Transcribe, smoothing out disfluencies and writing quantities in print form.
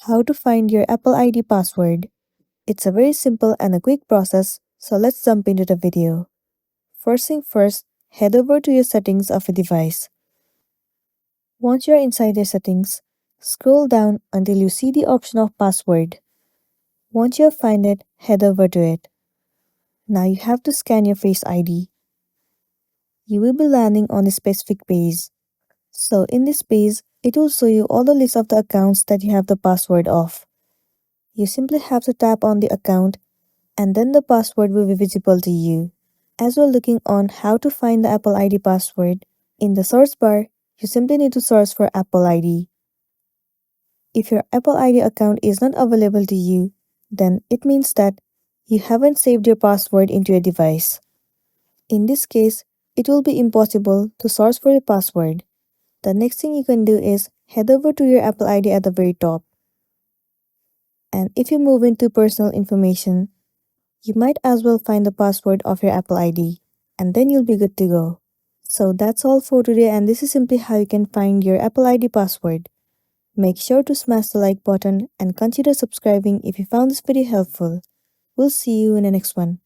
How to find your Apple ID password. It's a very simple and a quick process, so let's jump into the video. First thing first, head over to your settings of a device. Once you're inside your settings, scroll down until you see the option of password. Once you find it, head over to it. Now you have to scan your Face ID. You will be landing on a specific page. So in this page, it will show you all the list of the accounts that you have the password of. You simply have to tap on the account and then the password will be visible to you. As we're looking on how to find the Apple ID password, in the search bar, you simply need to search for Apple ID. If your Apple ID account is not available to you, then it means that you haven't saved your password into your device. In this case, it will be impossible to search for your password. The next thing you can do is head over to your Apple ID at the very top. And if you move into personal information, you might as well find the password of your Apple ID, and then you'll be good to go. So that's all for today, and this is simply how you can find your Apple ID password. Make sure to smash the like button and consider subscribing if you found this video helpful. We'll see you in the next one.